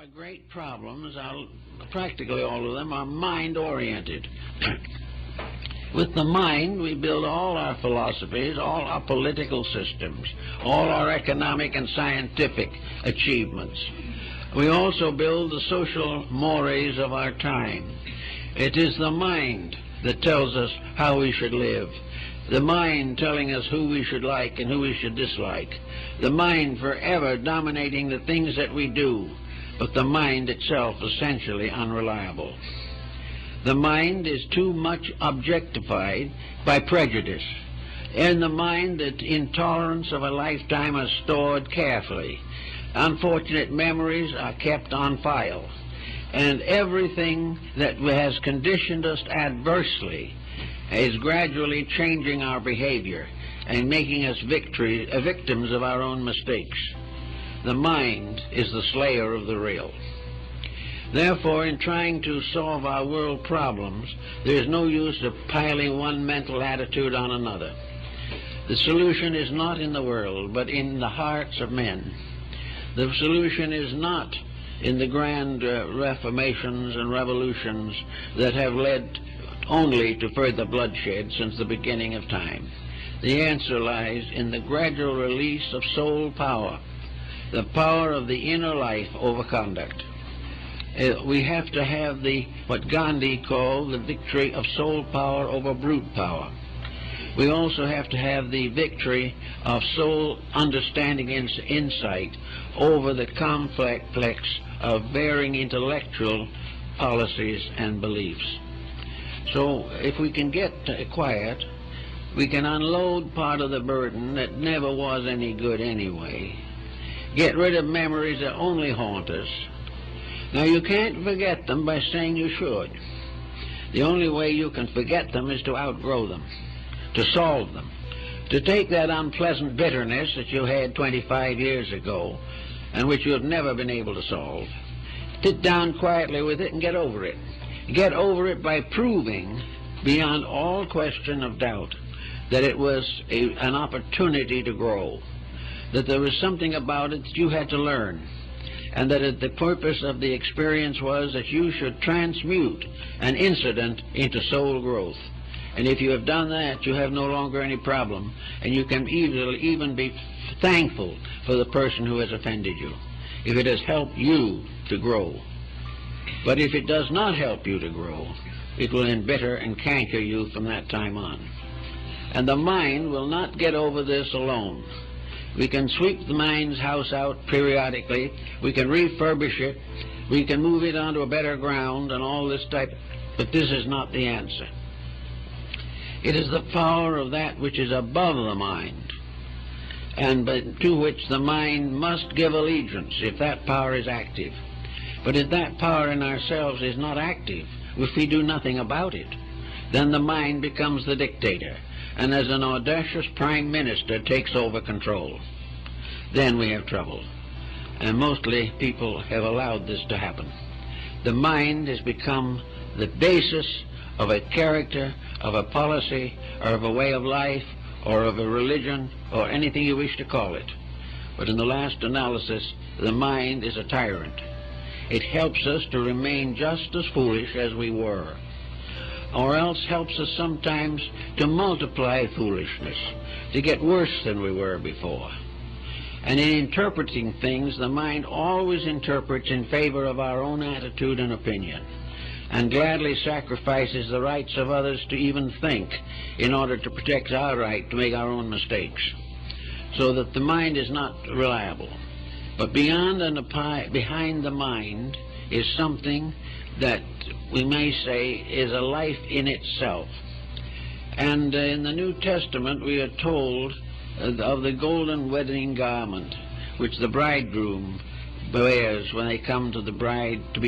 our great problems, practically all of them, are mind-oriented. With the mind, we build all our philosophies, all our political systems, all our economic and scientific achievements. We also build the social mores of our time. It is the mind that tells us how we should live, the mind telling us who we should like and who we should dislike, the mind forever dominating the things that we do, but the mind itself essentially unreliable. The mind is too much objectified by prejudice. In the mind, the intolerance of a lifetime is stored carefully. Unfortunate memories are kept on file. And everything that has conditioned us adversely is gradually changing our behavior and making us victims of our own mistakes. The mind is the slayer of the real. Therefore, in trying to solve our world problems, there is no use of piling one mental attitude on another. The solution is not in the world, but in the hearts of men. The solution is not in the grand reformations and revolutions that have led only to further bloodshed since the beginning of time. The answer lies in the gradual release of soul power, the power of the inner life over conduct. We have to have what Gandhi called the victory of soul power over brute power. We also have to have the victory of soul understanding and insight over the complex of varying intellectual policies and beliefs. So if we can get quiet, we can unload part of the burden that never was any good anyway. Get rid of memories that only haunt us. Now, you can't forget them by saying you should. The only way you can forget them is to outgrow them, to solve them, to take that unpleasant bitterness that you had 25 years ago and which you have never been able to solve. Sit down quietly with it and get over it. Get over it by proving beyond all question of doubt that it was an opportunity to grow, that there was something about it that you had to learn, and that the purpose of the experience was that you should transmute an incident into soul growth. And if you have done that, you have no longer any problem, and you can even be thankful for the person who has offended you, if it has helped you to grow. But if it does not help you to grow, it will embitter and canker you from that time on. And the mind will not get over this alone. We can sweep the mind's house out periodically, we can refurbish it, we can move it onto a better ground and all this type, but this is not the answer. It is the power of that which is above the mind, and to which the mind must give allegiance if that power is active. But if that power in ourselves is not active, if we do nothing about it, then the mind becomes the dictator, and as an audacious prime minister takes over control. Then we have trouble. And mostly people have allowed this to happen. The mind has become the basis of a character, of a policy, or of a way of life, or of a religion, or anything you wish to call it. But in the last analysis, the mind is a tyrant. It helps us to remain just as foolish as we were, or else helps us sometimes to multiply foolishness, to get worse than we were before. And in interpreting things, the mind always interprets in favor of our own attitude and opinion, and gladly sacrifices the rights of others to even think in order to protect our right to make our own mistakes, so that the mind is not reliable. But beyond and behind the mind is something that we may say is a life in itself. And in the New Testament we are told of the golden wedding garment which the bridegroom wears when they come to the bride to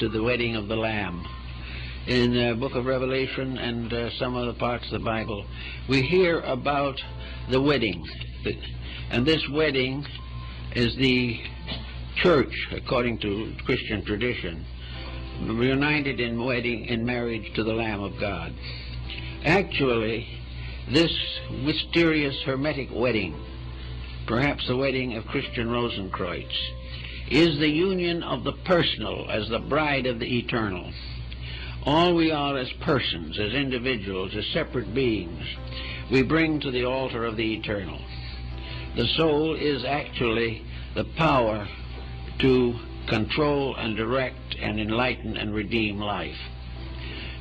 the wedding of the Lamb. In the book of Revelation and some other parts of the Bible, we hear about the wedding, and this wedding is the church, according to Christian tradition, united in marriage to the Lamb of God. Actually, this mysterious hermetic wedding, perhaps the wedding of Christian Rosenkreuz, is the union of the personal as the bride of the eternal. All we are as persons, as individuals, as separate beings, we bring to the altar of the eternal. The soul is actually the power to control and direct and enlighten and redeem life.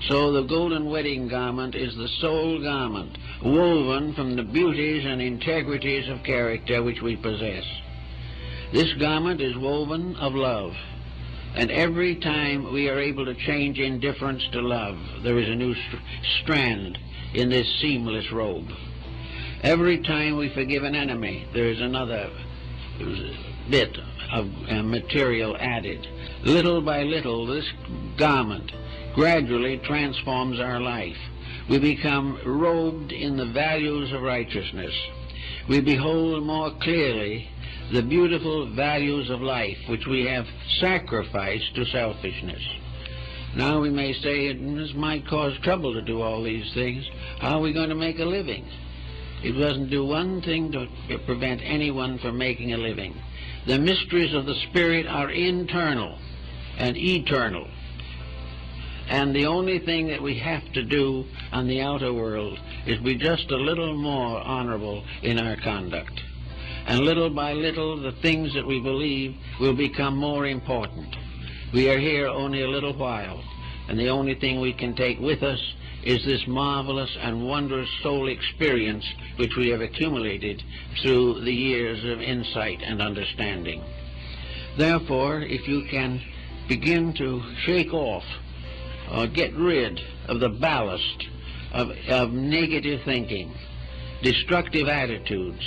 So the golden wedding garment is the soul garment, woven from the beauties and integrities of character which we possess. This garment is woven of love, and every time we are able to change indifference to love, there is a new strand in this seamless robe. Every time we forgive an enemy, there is another bit of material added. Little by little, this garment gradually transforms our life. We become robed in the values of righteousness. We behold more clearly the beautiful values of life which we have sacrificed to selfishness. Now we may say, this might cause trouble to do all these things. How are we going to make a living? It doesn't do one thing to prevent anyone from making a living. The mysteries of the Spirit are internal and eternal. And the only thing that we have to do on the outer world is be just a little more honorable in our conduct. And little by little, the things that we believe will become more important. We are here only a little while, and the only thing we can take with us is this marvelous and wondrous soul experience which we have accumulated through the years of insight and understanding. Therefore, if you can begin to shake off or get rid of the ballast of negative thinking, destructive attitudes,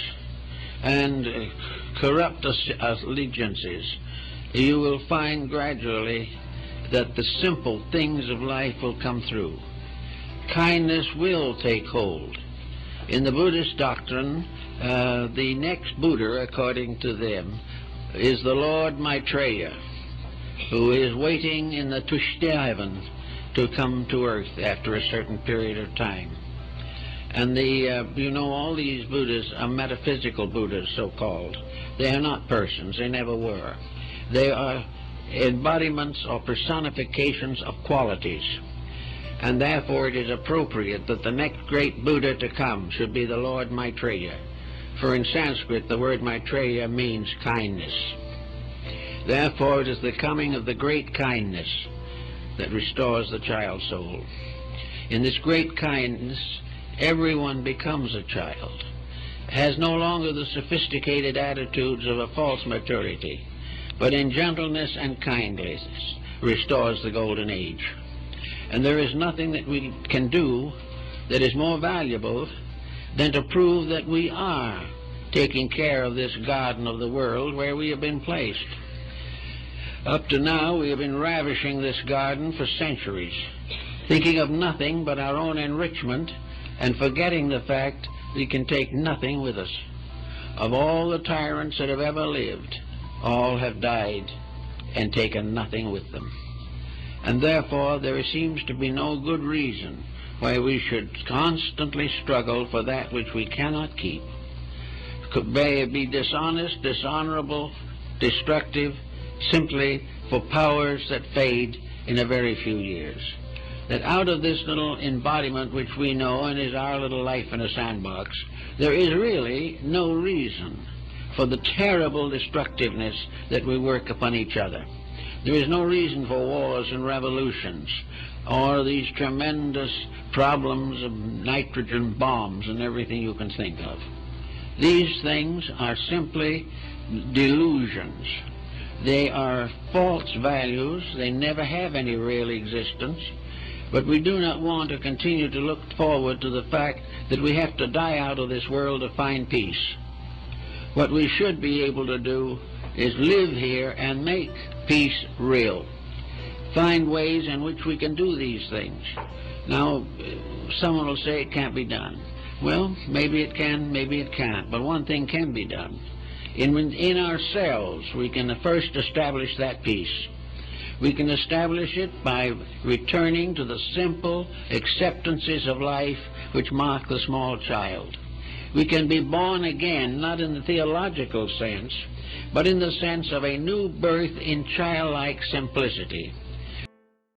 and corrupt allegiances, you will find gradually that the simple things of life will come through. Kindness will take hold. In the Buddhist doctrine, the next Buddha, according to them, is the Lord Maitreya, who is waiting in the Tushta heaven to come to earth after a certain period of time. And all these Buddhas are metaphysical Buddhas, so-called. They are not persons. They never were. They are embodiments or personifications of qualities. And therefore it is appropriate that the next great Buddha to come should be the Lord Maitreya. For in Sanskrit, the word Maitreya means kindness. Therefore it is the coming of the great kindness that restores the child soul. In this great kindness, everyone becomes a child, has no longer the sophisticated attitudes of a false maturity, but in gentleness and kindness restores the golden age. And there is nothing that we can do that is more valuable than to prove that we are taking care of this garden of the world where we have been placed. Up to now, we have been ravishing this garden for centuries, thinking of nothing but our own enrichment and forgetting the fact we can take nothing with us. Of all the tyrants that have ever lived, all have died and taken nothing with them. And therefore there seems to be no good reason why we should constantly struggle for that which we cannot keep. May it be dishonest, dishonorable, destructive, simply for powers that fade in a very few years. That out of this little embodiment which we know and is our little life in a sandbox, there is really no reason for the terrible destructiveness that we work upon each other. There is no reason for wars and revolutions or these tremendous problems of nitrogen bombs and everything you can think of. These things are simply delusions. They are false values. They never have any real existence. But we do not want to continue to look forward to the fact that we have to die out of this world to find peace. What we should be able to do is live here and make peace real. Find ways in which we can do these things. Now, someone will say it can't be done. Well, maybe it can, maybe it can't. But one thing can be done. In ourselves, we can first establish that peace. We can establish it by returning to the simple acceptances of life which mark the small child. We can be born again, not in the theological sense, but in the sense of a new birth in childlike simplicity.